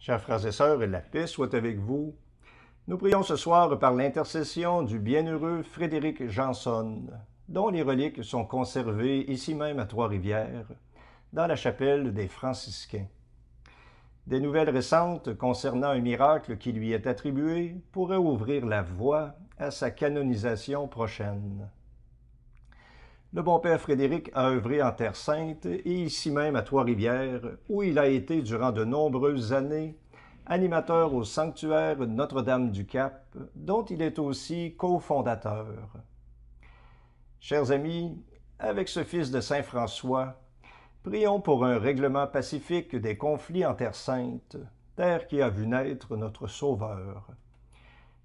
Chers frères et sœurs, la paix soit avec vous. Nous prions ce soir par l'intercession du bienheureux Frédéric Janson, dont les reliques sont conservées ici même à Trois-Rivières, dans la chapelle des Franciscains. Des nouvelles récentes concernant un miracle qui lui est attribué pourraient ouvrir la voie à sa canonisation prochaine. Le bon père Frédéric a œuvré en Terre Sainte et ici même à Trois-Rivières, où il a été durant de nombreuses années animateur au sanctuaire Notre-Dame-du-Cap, dont il est aussi cofondateur. Chers amis, avec ce fils de Saint François, prions pour un règlement pacifique des conflits en Terre Sainte, terre qui a vu naître notre Sauveur.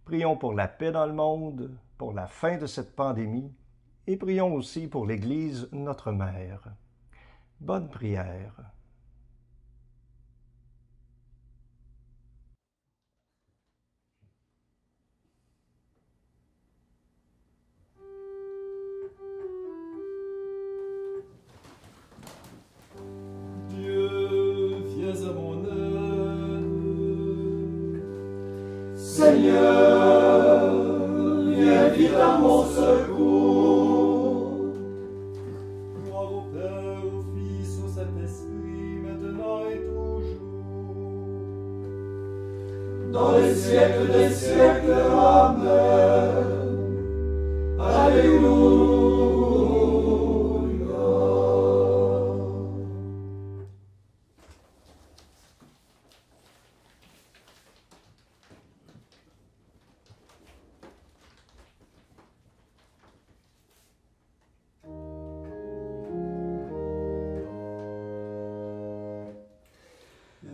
Prions pour la paix dans le monde, pour la fin de cette pandémie, et prions aussi pour l'Église, notre Mère. Bonne prière. Dieu, viens à mon aide. Seigneur, viens vite à mon secours. Gloire au Père, au Fils, au Saint-Esprit, maintenant et toujours. Dans les siècles des siècles, Amen. Alléluia.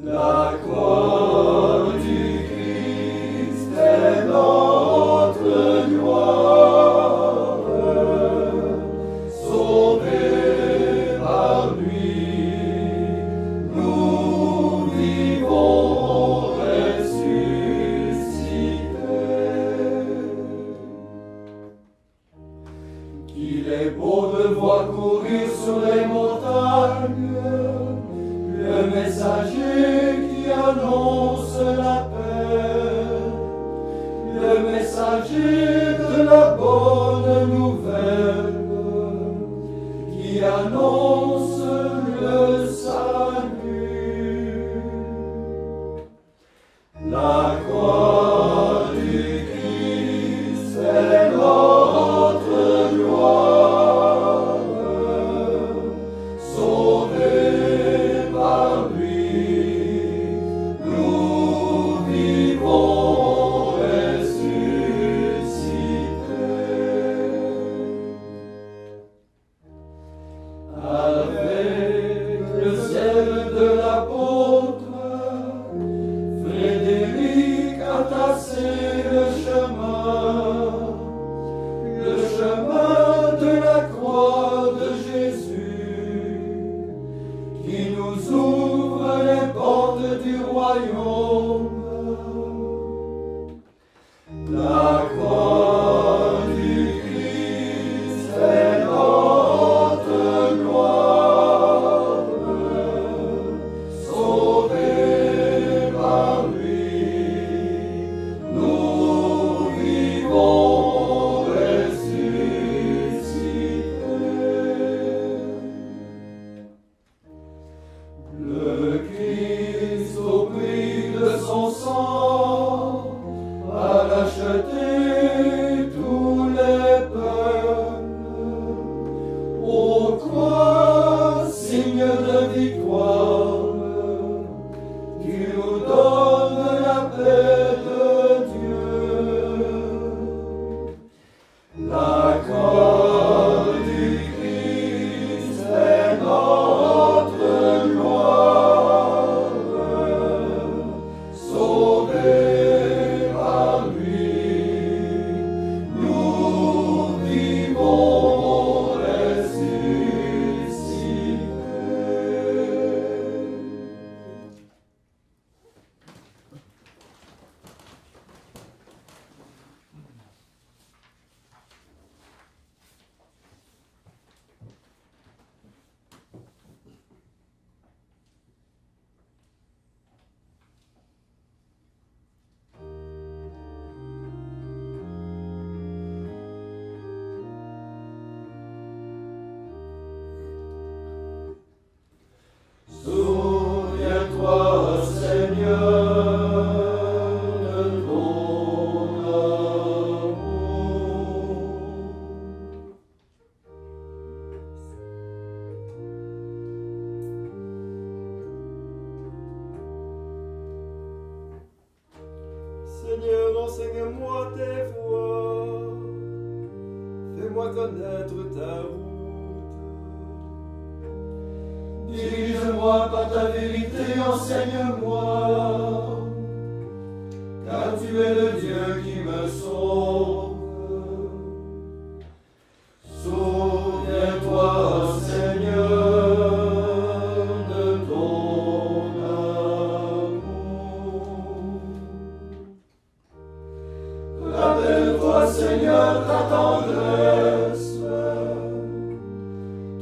La croix du Christ est notre gloire, sauvés par lui, nous vivons ressuscités. Qu'il est beau de voir courir sur les montagnes le messager qui annonce la paix, le messager de la bonne nouvelle, qui annonce le salut. La croix du Christ est notre gloire, sauvés par lui, enseigne-moi tes voies. Fais-moi connaître ta route. Dirige-moi par ta vérité, enseigne-moi, car tu es le Dieu qui me sauve. Souviens-toi, Seigneur, de ton amour. Rappelle-toi, Seigneur, ta tendresse,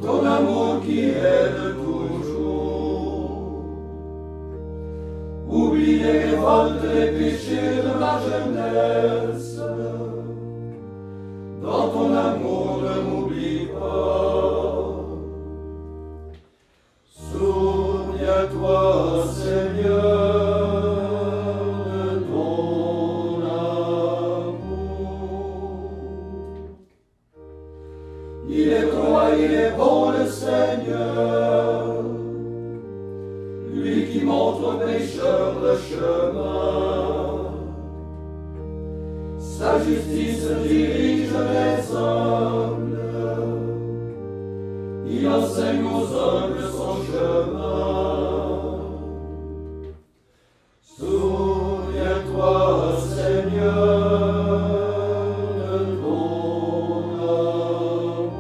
ton amour qui est de toujours. Oublie les révoltes, les péchés de ma jeunesse. Dans ton amour, ne m'oublie pas. Souviens-toi, Seigneur, de ton amour. Il est droit, il est bon, le Seigneur, lui qui montre aux pécheurs le chemin. Sa justice dirige les humbles, il enseigne aux humbles son chemin. Souviens-toi, Seigneur, de ton amour.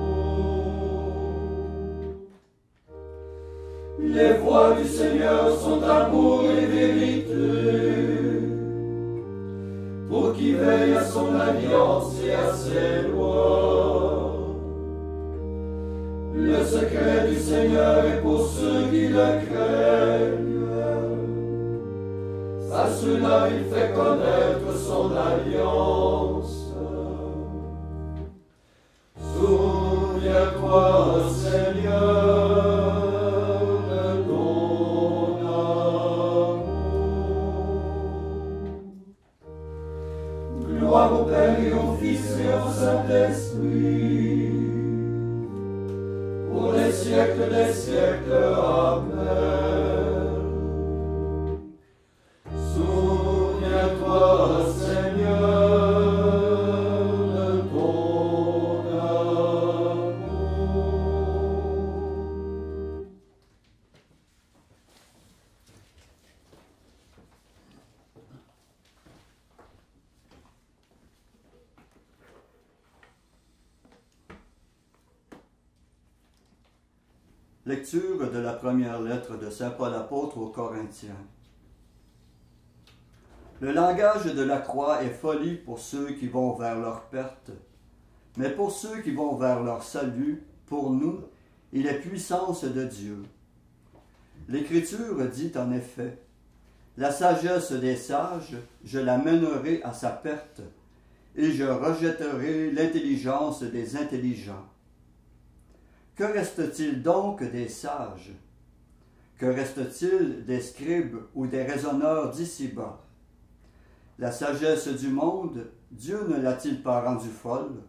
Les voies du Seigneur sont amour et vérité, pour qui veille à son alliance et à ses lois. Le secret du Seigneur est pour ceux qui le craignent. À ceux-là il fait connaître son alliance. Souviens-toi, Seigneur, de ton amour. Gloire au Père et au Fils et au Saint-Esprit, pour les siècles des siècles. Amen. Souviens-toi, Seigneur, de ton amour. Lecture de la première lettre de saint Paul apôtre aux Corinthiens. Le langage de la croix est folie pour ceux qui vont vers leur perte, mais pour ceux qui vont vers leur salut, pour nous, il est puissance de Dieu. L'Écriture dit en effet, « La sagesse des sages, je la mènerai à sa perte, et je rejetterai l'intelligence des intelligents. » Que reste-t-il donc des sages? Que reste-t-il des scribes ou des raisonneurs d'ici-bas? La sagesse du monde, Dieu ne l'a-t-il pas rendue folle?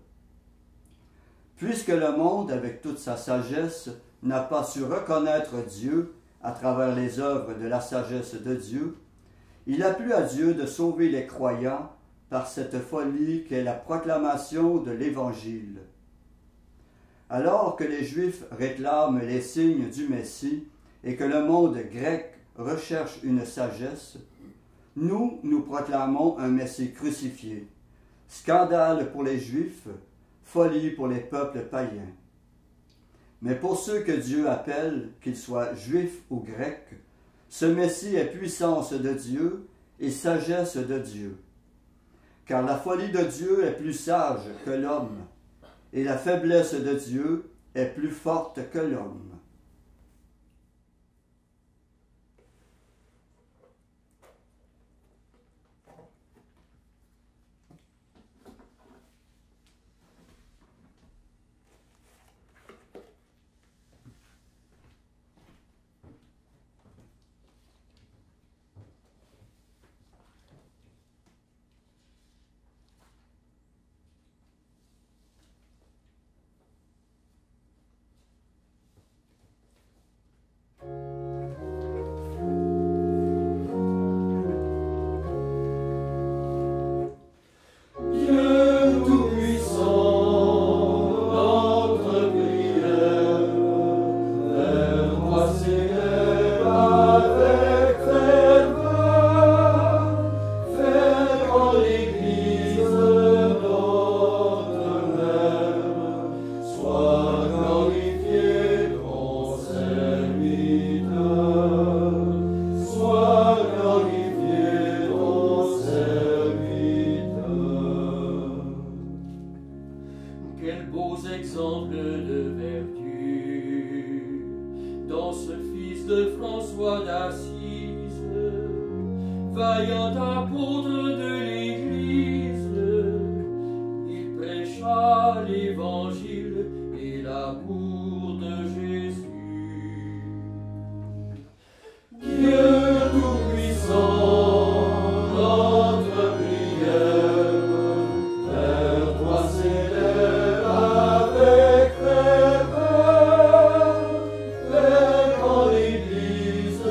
Puisque le monde, avec toute sa sagesse, n'a pas su reconnaître Dieu à travers les œuvres de la sagesse de Dieu, il a plu à Dieu de sauver les croyants par cette folie qu'est la proclamation de l'Évangile. Alors que les Juifs réclament les signes du Messie et que le monde grec recherche une sagesse, nous proclamons un Messie crucifié, scandale pour les Juifs, folie pour les peuples païens. Mais pour ceux que Dieu appelle, qu'ils soient Juifs ou Grecs, ce Messie est puissance de Dieu et sagesse de Dieu. Car la folie de Dieu est plus sage que l'homme, et la faiblesse de Dieu est plus forte que l'homme. François d'Assise, vaillant apôtre de l'Église, il prêcha l'Évangile et l'amour de Jésus. Dieu tout-puissant, notre prière vers toi s'élève avec ferveur. Fais qu'en l'Église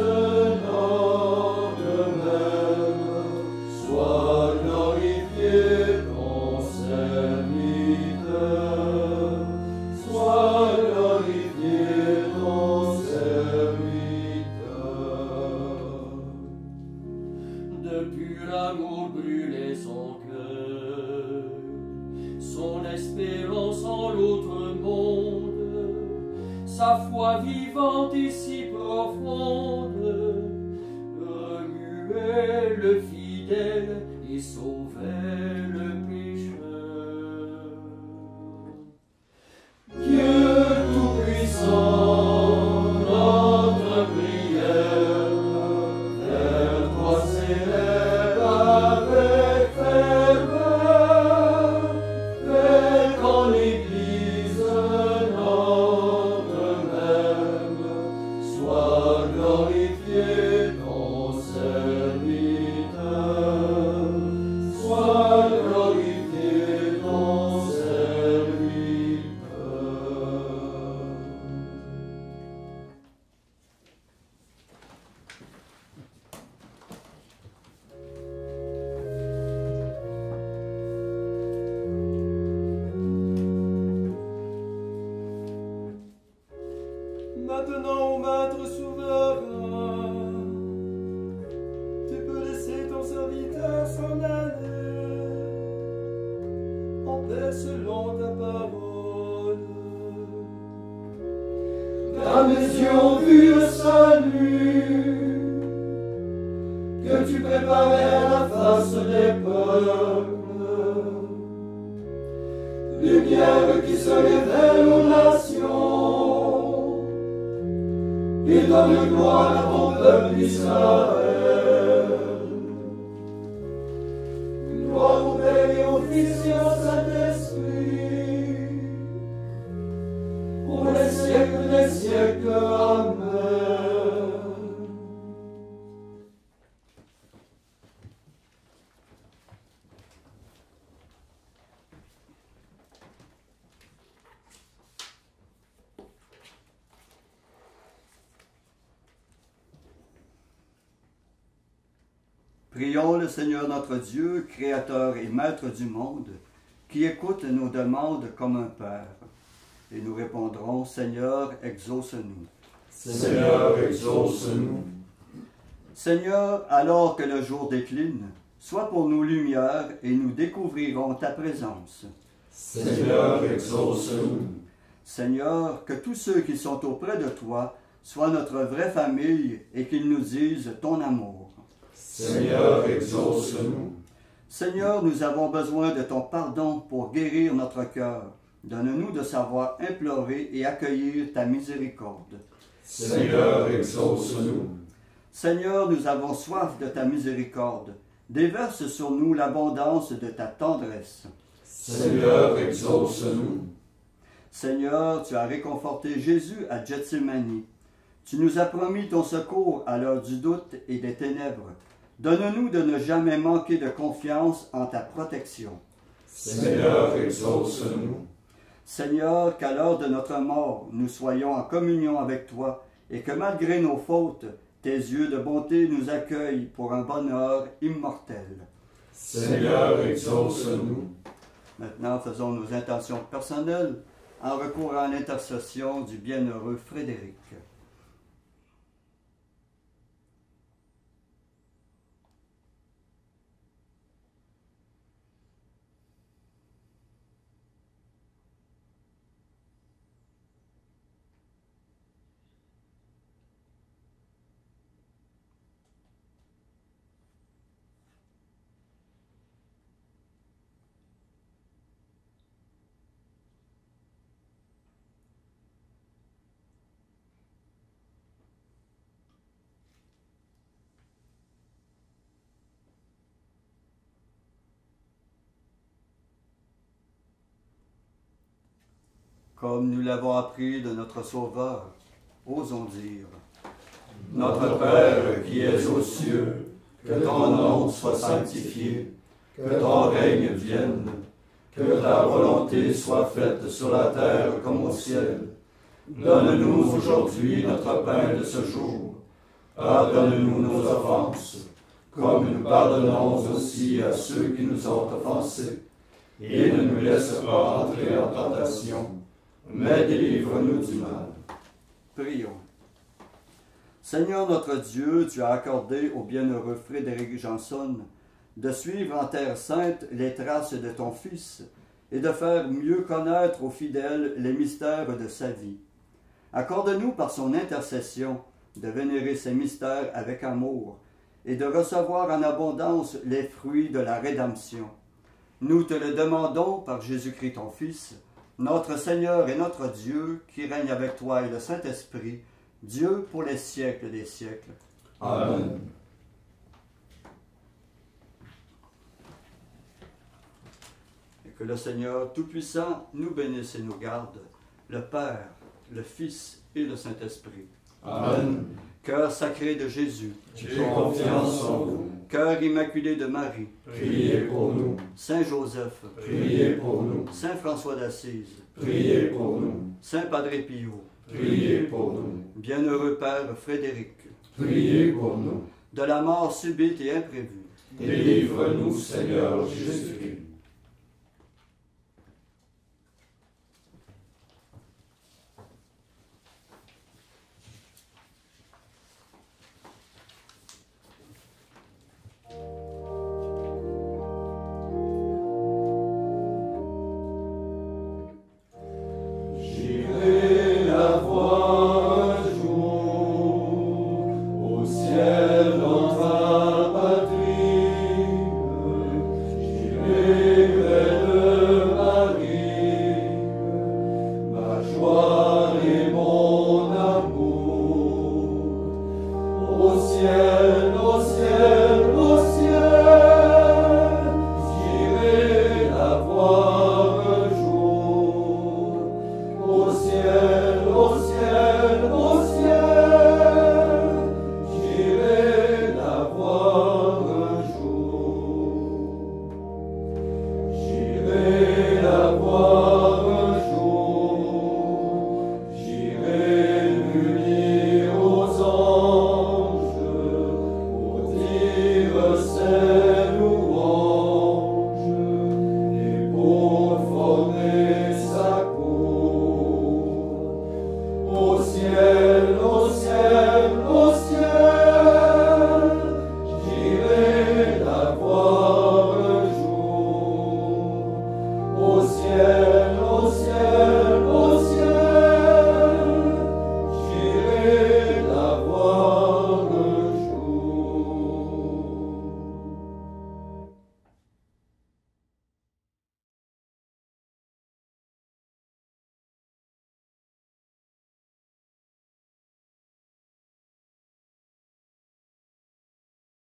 notre même soit glorifié ton serviteur. Soit glorifié ton serviteur. De pur amour brûlait son cœur, son espérance en l'autre monde, sa foi vivante et si profonde, remuait le fidèle et sauvait le pécheur. Dieu tout-puissant, notre prière vers toi s'élève avec ferveur. Fais qu'en l'Église notre même soit glorifié ton serviteur. Soit glorifié ton serviteur. Maintenant, ô Maître souverain, tu peux laisser ton serviteur s'en aller en paix selon ta parole. Car mes yeux ont vu le salut que tu préparais à la face des peuples, lumière qui se révèle aux nations et donne gloire à ton peuple Israël. Gloire au Père et au Fils et au Saint-Esprit, pour les siècles des siècles. Amen. Prions le Seigneur notre Dieu, Créateur et Maître du monde, qui écoute nos demandes comme un Père. Et nous répondrons, Seigneur, exauce-nous. Seigneur, exauce-nous. Seigneur, alors que le jour décline, sois pour nous lumière et nous découvrirons ta présence. Seigneur, exauce-nous. Seigneur, que tous ceux qui sont auprès de toi soient notre vraie famille et qu'ils nous disent ton amour. Seigneur, exauce-nous. Seigneur, nous avons besoin de ton pardon pour guérir notre cœur. Donne-nous de savoir implorer et accueillir ta miséricorde. Seigneur, exauce-nous. Seigneur, nous avons soif de ta miséricorde. Déverse sur nous l'abondance de ta tendresse. Seigneur, exauce-nous. Seigneur, tu as réconforté Jésus à Gethsémani. Tu nous as promis ton secours à l'heure du doute et des ténèbres. Donne-nous de ne jamais manquer de confiance en ta protection. Seigneur, exauce-nous. Seigneur, qu'à l'heure de notre mort, nous soyons en communion avec toi et que malgré nos fautes, tes yeux de bonté nous accueillent pour un bonheur immortel. Seigneur, exauce-nous. Maintenant, faisons nos intentions personnelles en recourant à l'intercession du bienheureux Frédéric. Comme nous l'avons appris de notre Sauveur, osons dire. Notre Père qui es aux cieux, que ton nom soit sanctifié, que ton règne vienne, que ta volonté soit faite sur la terre comme au ciel. Donne-nous aujourd'hui notre pain de ce jour. Pardonne-nous nos offenses, comme nous pardonnons aussi à ceux qui nous ont offensés. Et ne nous laisse pas entrer en tentation, mais délivre-nous du mal. Prions. Seigneur notre Dieu, tu as accordé au bienheureux Frédéric Janson de suivre en Terre Sainte les traces de ton Fils et de faire mieux connaître aux fidèles les mystères de sa vie. Accorde-nous par son intercession de vénérer ces mystères avec amour et de recevoir en abondance les fruits de la rédemption. Nous te le demandons par Jésus-Christ ton Fils, notre Seigneur et notre Dieu, qui règne avec toi et le Saint-Esprit, Dieu pour les siècles des siècles. Amen. Et que le Seigneur Tout-Puissant nous bénisse et nous garde, le Père, le Fils et le Saint-Esprit. Amen. Cœur sacré de Jésus, J'ai confiance en vous. cœur immaculé de Marie, Priez pour nous. Saint Joseph, Priez pour nous. Saint François d'Assise, Priez pour nous. Saint Padre Pio, Priez pour nous. bienheureux Père Frédéric, Priez pour nous. de la mort subite et imprévue, Délivre-nous, Seigneur Jésus-Christ.